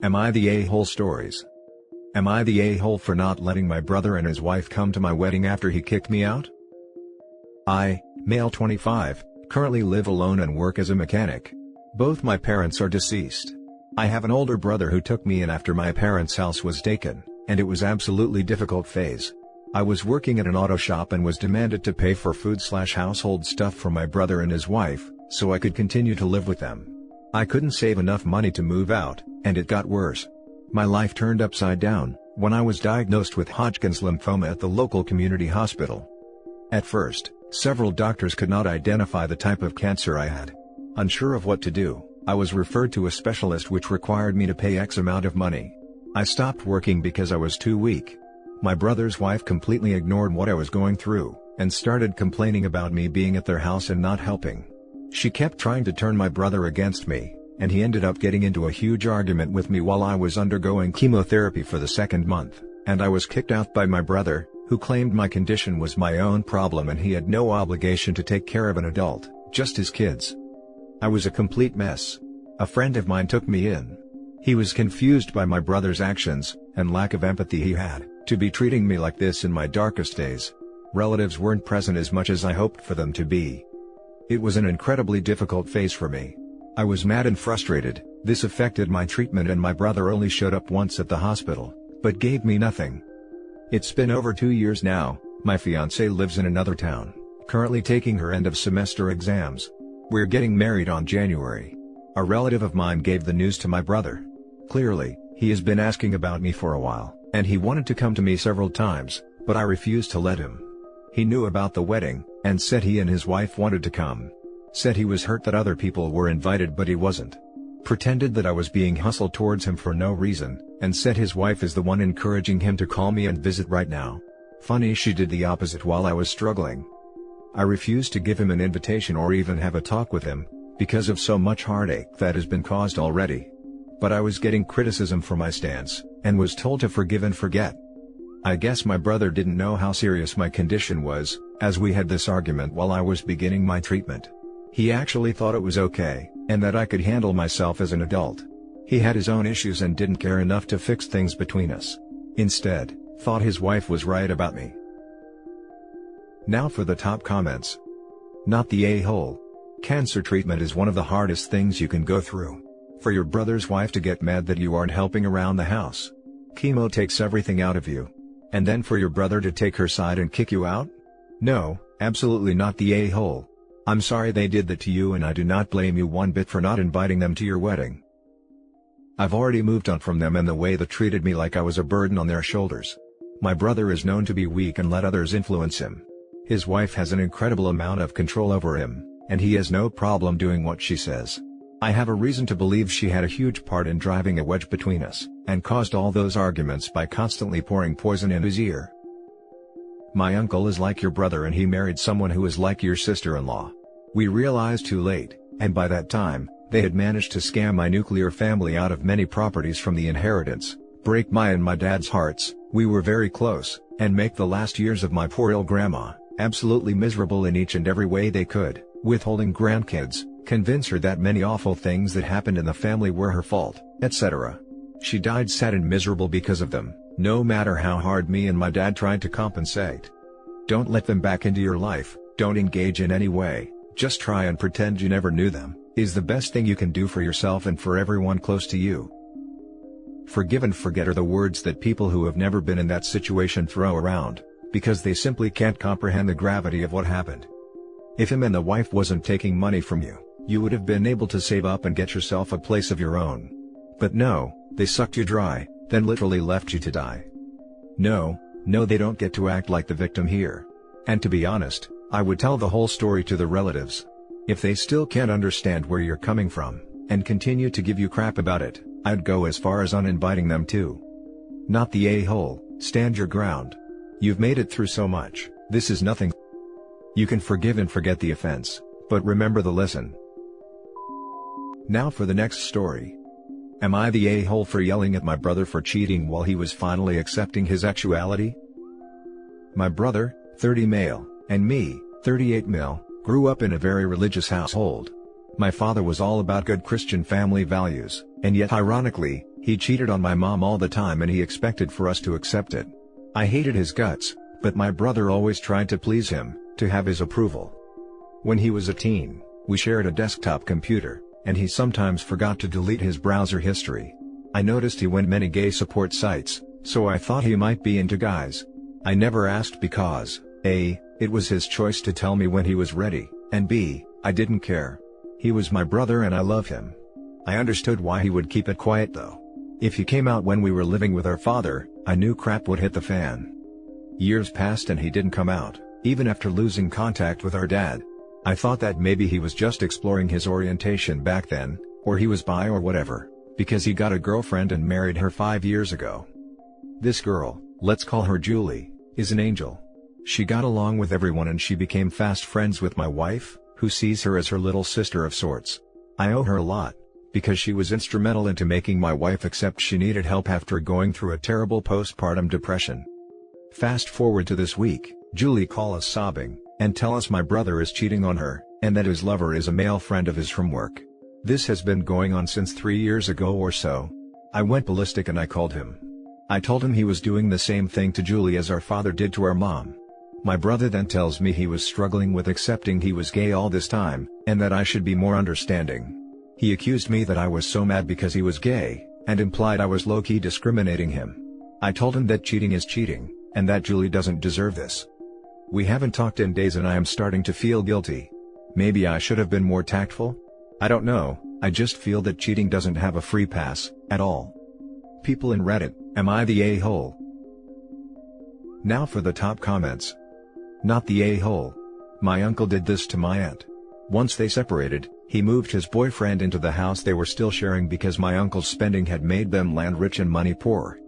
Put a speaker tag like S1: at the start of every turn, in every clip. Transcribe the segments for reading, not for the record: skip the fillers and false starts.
S1: Am I the a-hole stories? Am I the a-hole for not letting my brother and his wife come to my wedding after he kicked me out? I, male 25, currently live alone and work as a mechanic. Both my parents are deceased. I have an older brother who took me in after my parents' house was taken, and it was absolutely difficult phase. I was working at an auto shop and was demanded to pay for food/household stuff for my brother and his wife, so I could continue to live with them. I couldn't save enough money to move out, and it got worse. My life turned upside down when I was diagnosed with Hodgkin's lymphoma at the local community hospital. At first, several doctors could not identify the type of cancer I had. Unsure of what to do, I was referred to a specialist, which required me to pay X amount of money. I stopped working because I was too weak. My brother's wife completely ignored what I was going through, and started complaining about me being at their house and not helping. She kept trying to turn my brother against me, and he ended up getting into a huge argument with me while I was undergoing chemotherapy for the second month, and I was kicked out by my brother, who claimed my condition was my own problem and he had no obligation to take care of an adult, just his kids. I was a complete mess. A friend of mine took me in. He was confused by my brother's actions, and lack of empathy he had, to be treating me like this in my darkest days. Relatives weren't present as much as I hoped for them to be. It was an incredibly difficult phase for me. I was mad and frustrated. This affected my treatment, and my brother only showed up once at the hospital, but gave me nothing. It's been over 2 years now. My fiancée lives in another town, currently taking her end of semester exams. We're getting married on January. A relative of mine gave the news to my brother. Clearly, he has been asking about me for a while, and he wanted to come to me several times, but I refused to let him. He knew about the wedding, and said he and his wife wanted to come. Said he was hurt that other people were invited but he wasn't. Pretended that I was being hustled towards him for no reason, and said his wife is the one encouraging him to call me and visit right now. Funny, she did the opposite while I was struggling. I refused to give him an invitation or even have a talk with him, because of so much heartache that has been caused already. But I was getting criticism for my stance, and was told to forgive and forget. I guess my brother didn't know how serious my condition was, as we had this argument while I was beginning my treatment. He actually thought it was okay, and that I could handle myself as an adult. He had his own issues and didn't care enough to fix things between us. Instead, thought his wife was right about me. Now for the top comments. Not the a-hole. Cancer treatment is one of the hardest things you can go through. For your brother's wife to get mad that you aren't helping around the house. Chemo takes everything out of you. And then for your brother to take her side and kick you out? No, absolutely not the a-hole. I'm sorry they did that to you, and I do not blame you one bit for not inviting them to your wedding. I've already moved on from them and the way they treated me like I was a burden on their shoulders. My brother is known to be weak and let others influence him. His wife has an incredible amount of control over him, and he has no problem doing what she says. I have a reason to believe she had a huge part in driving a wedge between us, and caused all those arguments by constantly pouring poison in his ear. My uncle is like your brother, and he married someone who is like your sister-in-law. We realized too late, and by that time, they had managed to scam my nuclear family out of many properties from the inheritance, break my and my dad's hearts. We were very close, and make the last years of my poor ill grandma absolutely miserable in each and every way they could, withholding grandkids, convince her that many awful things that happened in the family were her fault, etc. She died sad and miserable because of them, no matter how hard me and my dad tried to compensate. Don't let them back into your life, don't engage in any way, just try and pretend you never knew them, is the best thing you can do for yourself and for everyone close to you. Forgive and forget are the words that people who have never been in that situation throw around, because they simply can't comprehend the gravity of what happened. If him and the wife wasn't taking money from you, you would have been able to save up and get yourself a place of your own. But no, they sucked you dry, then literally left you to die. No, they don't get to act like the victim here. And to be honest, I would tell the whole story to the relatives. If they still can't understand where you're coming from, and continue to give you crap about it, I'd go as far as uninviting them too. Not the a-hole, stand your ground. You've made it through so much, this is nothing. You can forgive and forget the offense, but remember the lesson. Now for the next story. Am I the a-hole for yelling at my brother for cheating while he was finally accepting his sexuality? My brother, 30 male, and me, 38 male, grew up in a very religious household. My father was all about good Christian family values, and yet ironically, He cheated on my mom all the time and he expected for us to accept it. I hated his guts, but my brother always tried to please him, to have his approval. When he was a teen, we shared a desktop computer, and he sometimes forgot to delete his browser history. I noticed he went many gay support sites, so I thought he might be into guys. I never asked because, A, it was his choice to tell me when he was ready, and B, I didn't care. He was my brother and I love him. I understood why he would keep it quiet though. If he came out when we were living with our father, I knew crap would hit the fan. Years passed and he didn't come out, even after losing contact with our dad. I thought that maybe he was just exploring his orientation back then, or he was bi or whatever, because he got a girlfriend and married her 5 years ago. This girl, let's call her Julie, is an angel. She got along with everyone and she became fast friends with my wife, who sees her as her little sister of sorts. I owe her a lot, because she was instrumental into making my wife accept she needed help after going through a terrible postpartum depression. Fast forward to this week, Julie calls us sobbing, and tell us my brother is cheating on her, and that his lover is a male friend of his from work. This has been going on since 3 years ago or so. I went ballistic and I called him. I told him he was doing the same thing to Julie as our father did to our mom. My brother then tells me he was struggling with accepting he was gay all this time, and that I should be more understanding. He accused me that I was so mad because he was gay, and implied I was low-key discriminating him. I told him that cheating is cheating, and that Julie doesn't deserve this. We haven't talked in days and I am starting to feel guilty. Maybe I should have been more tactful? I don't know, I just feel that cheating doesn't have a free pass, at all. People in Reddit, am I the a-hole? Now for the top comments. Not the a-hole. My uncle did this to my aunt. Once they separated, he moved his boyfriend into the house they were still sharing because my uncle's spending had made them land rich and money poor.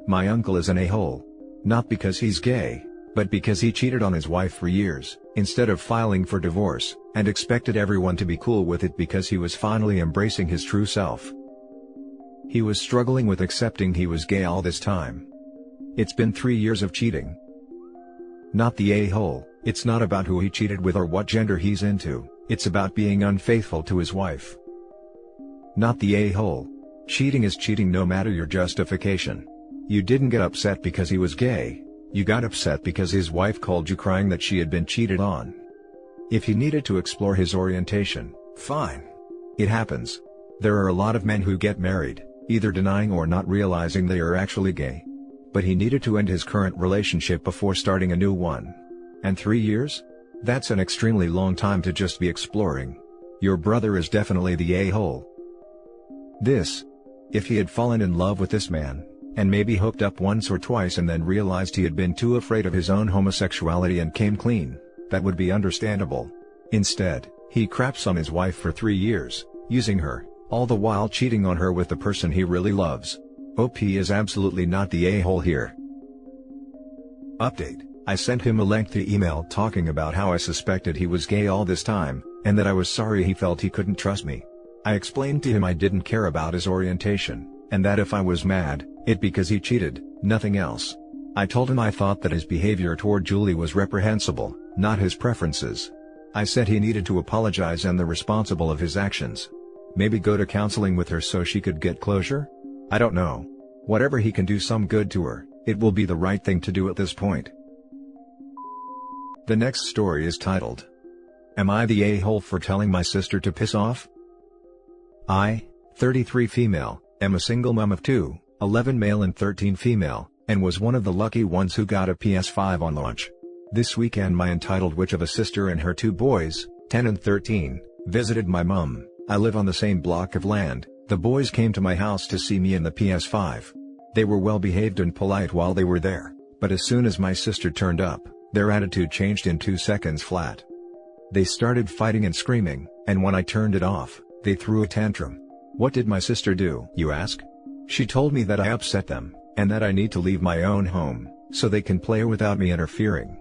S1: My uncle is an a-hole. Not because he's gay, but because he cheated on his wife for years, instead of filing for divorce, and expected everyone to be cool with it because he was finally embracing his true self. He was struggling with accepting he was gay all this time. It's been 3 years of cheating. Not the a-hole. It's not about who he cheated with or what gender he's into, it's about being unfaithful to his wife. Not the a-hole. Cheating is cheating no matter your justification. You didn't get upset because he was gay, you got upset because his wife called you crying that she had been cheated on. If he needed to explore his orientation, fine. It happens. There are a lot of men who get married, either denying or not realizing they are actually gay. But he needed to end his current relationship before starting a new one. And 3 years? That's an extremely long time to just be exploring. Your brother is definitely the a-hole. If he had fallen in love with this man, and maybe hooked up once or twice and then realized he had been too afraid of his own homosexuality and came clean, that would be understandable. Instead, he craps on his wife for 3 years, using her, all the while cheating on her with the person he really loves. OP is absolutely not the a-hole here. Update: I sent him a lengthy email talking about how I suspected he was gay all this time, and that I was sorry he felt he couldn't trust me. I explained to him I didn't care about his orientation, and that if I was mad, it because he cheated, nothing else. I told him I thought that his behavior toward Julie was reprehensible, not his preferences. I said he needed to apologize and the responsible of his actions. Maybe go to counseling with her so she could get closure? I don't know. Whatever he can do some good to her, it will be the right thing to do at this point. The next story is titled, Am I the a-hole for telling my sister to piss off? I, 33 female, am a single mom of 2, 11 male and 13 female, and was one of the lucky ones who got a PS5 on launch. This weekend my entitled witch of a sister and her 2 boys, 10 and 13, visited my mum. I live on the same block of land. The boys came to my house to see me and the PS5. They were well behaved and polite while they were there, but as soon as my sister turned up, their attitude changed in 2 seconds flat. They started fighting and screaming, and when I turned it off, they threw a tantrum. What did my sister do, you ask? She told me that I upset them, and that I need to leave my own home, so they can play without me interfering.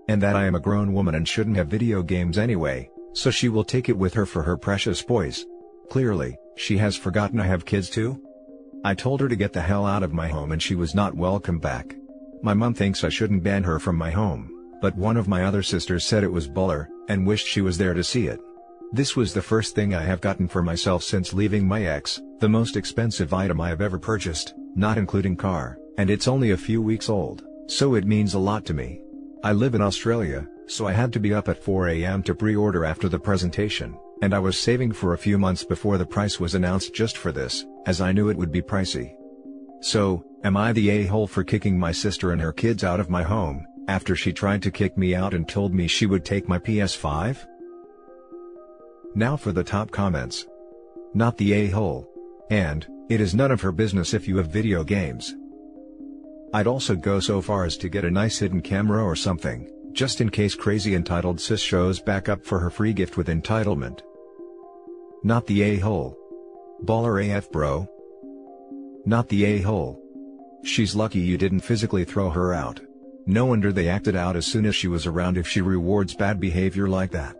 S1: And that I am a grown woman and shouldn't have video games anyway, so she will take it with her for her precious boys. Clearly, she has forgotten I have kids too? I told her to get the hell out of my home and she was not welcome back. My mom thinks I shouldn't ban her from my home, but one of my other sisters said it was baller, and wished she was there to see it. This was the first thing I have gotten for myself since leaving my ex, the most expensive item I have ever purchased, not including car, and it's only a few weeks old, so it means a lot to me. I live in Australia, so I had to be up at 4 a.m. to pre-order after the presentation, and I was saving for a few months before the price was announced just for this, as I knew it would be pricey. So, am I the a-hole for kicking my sister and her kids out of my home, after she tried to kick me out and told me she would take my PS5? Now for the top comments. Not the a-hole. And, it is none of her business if you have video games. I'd also go so far as to get a nice hidden camera or something, just in case crazy entitled sis shows back up for her free gift with entitlement. Not the a-hole. Baller AF bro. Not the a-hole. She's lucky you didn't physically throw her out. No wonder they acted out as soon as she was around if she rewards bad behavior like that.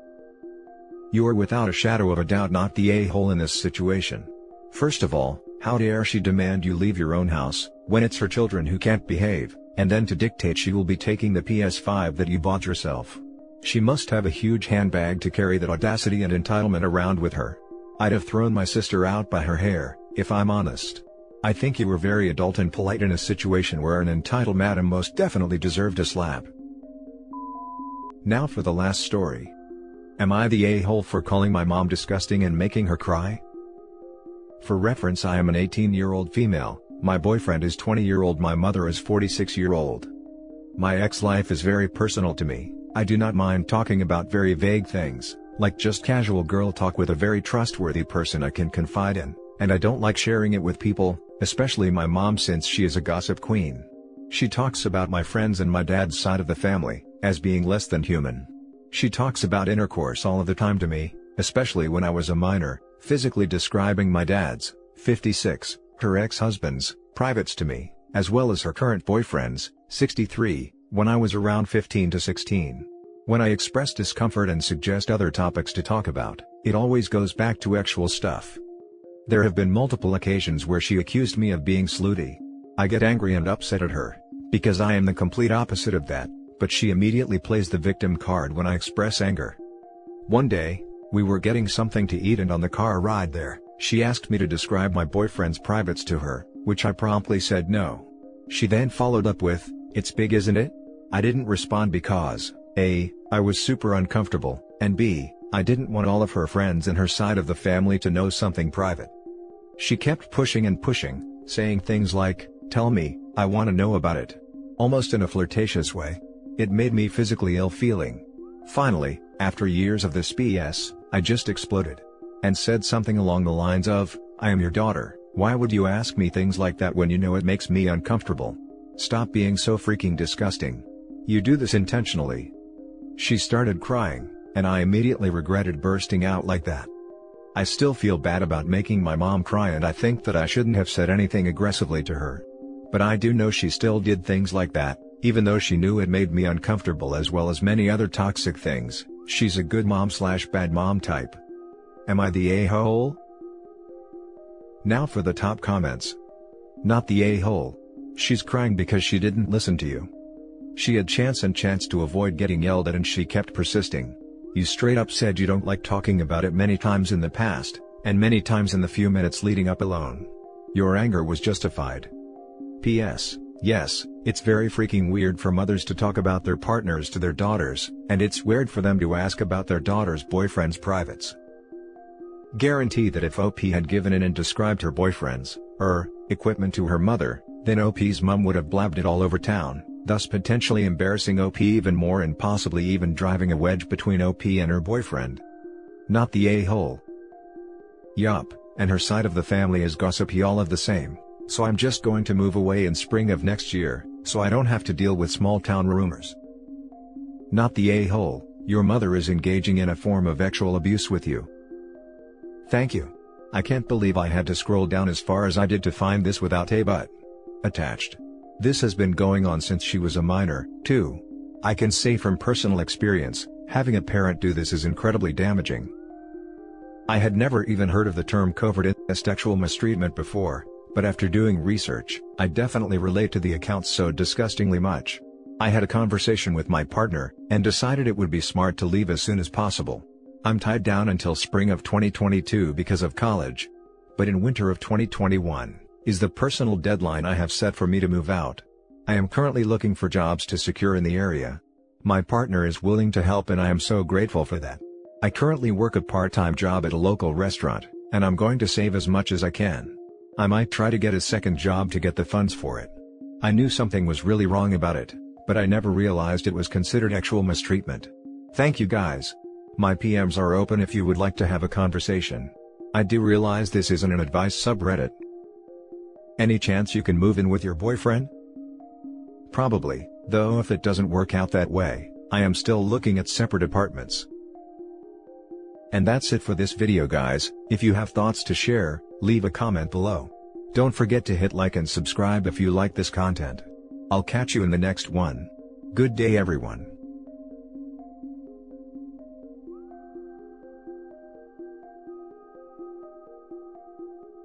S1: You are without a shadow of a doubt not the a-hole in this situation. First of all, how dare she demand you leave your own house, when it's her children who can't behave, and then to dictate she will be taking the PS5 that you bought yourself. She must have a huge handbag to carry that audacity and entitlement around with her. I'd have thrown my sister out by her hair, if I'm honest. I think you were very adult and polite in a situation where an entitled madam most definitely deserved a slap. Now for the last story. Am I the a-hole for calling my mom disgusting and making her cry? For reference, I am an 18-year-old female, my boyfriend is 20-year-old, my mother is 46-year-old. My ex-life is very personal to me. I do not mind talking about very vague things, like just casual girl talk with a very trustworthy person I can confide in, and I don't like sharing it with people, especially my mom, since she is a gossip queen. She talks about my friends and my dad's side of the family, as being less than human. She talks about intercourse all of the time to me, especially when I was a minor, physically describing my dad's, 56, her ex-husband's, privates to me, as well as her current boyfriend's, 63, when I was around 15 to 16. When I express discomfort and suggest other topics to talk about, it always goes back to actual stuff. There have been multiple occasions where she accused me of being slutty. I get angry and upset at her, because I am the complete opposite of that, but she immediately plays the victim card when I express anger. One day, we were getting something to eat, and on the car ride there, she asked me to describe my boyfriend's privates to her, which I promptly said no. She then followed up with, "It's big, isn't it?" I didn't respond because, A, I was super uncomfortable, and B, I didn't want all of her friends and her side of the family to know something private. She kept pushing and pushing, saying things like, "Tell me, I want to know about it," almost in a flirtatious way. It made me physically ill feeling. Finally, after years of this BS, I just exploded. And said something along the lines of, "I am your daughter, why would you ask me things like that when you know it makes me uncomfortable? Stop being so freaking disgusting. You do this intentionally." She started crying, and I immediately regretted bursting out like that. I still feel bad about making my mom cry, and I think that I shouldn't have said anything aggressively to her. But I do know she still did things like that, even though she knew it made me uncomfortable, as well as many other toxic things. She's a good mom/bad mom type. Am I the a-hole? Now for the top comments. Not the a-hole. She's crying because she didn't listen to you. She had chance to avoid getting yelled at, and she kept persisting. You straight up said you don't like talking about it many times in the past, and many times in the few minutes leading up alone. Your anger was justified. P.S. Yes, it's very freaking weird for mothers to talk about their partners to their daughters, and it's weird for them to ask about their daughter's boyfriend's privates. Guarantee that if OP had given in and described her boyfriend's, equipment to her mother, then OP's mom would have blabbed it all over town, thus potentially embarrassing OP even more and possibly even driving a wedge between OP and her boyfriend. Not the a-hole. Yup, and her side of the family is gossipy all of the same, so I'm just going to move away in spring of next year, so I don't have to deal with small town rumors. Not the a-hole. Your mother is engaging in a form of sexual abuse with you. Thank you. I can't believe I had to scroll down as far as I did to find this without a but attached. This has been going on since she was a minor, too. I can say from personal experience, having a parent do this is incredibly damaging. I had never even heard of the term covert sexual mistreatment before, but after doing research, I definitely relate to the accounts so disgustingly much. I had a conversation with my partner, and decided it would be smart to leave as soon as possible. I'm tied down until spring of 2022 because of college. But in winter of 2021, is the personal deadline I have set for me to move out. I am currently looking for jobs to secure in the area. My partner is willing to help and I am so grateful for that. I currently work a part-time job at a local restaurant, and I'm going to save as much as I can. I might try to get a second job to get the funds for it. I knew something was really wrong about it, but I never realized it was considered actual mistreatment. Thank you guys. My PMs are open if you would like to have a conversation. I do realize this isn't an advice subreddit. Any chance you can move in with your boyfriend? Probably, though if it doesn't work out that way, I am still looking at separate apartments. And that's it for this video guys. If you have thoughts to share, leave a comment below. Don't forget to hit like and subscribe if you like this content. I'll catch you in the next one. Good day everyone.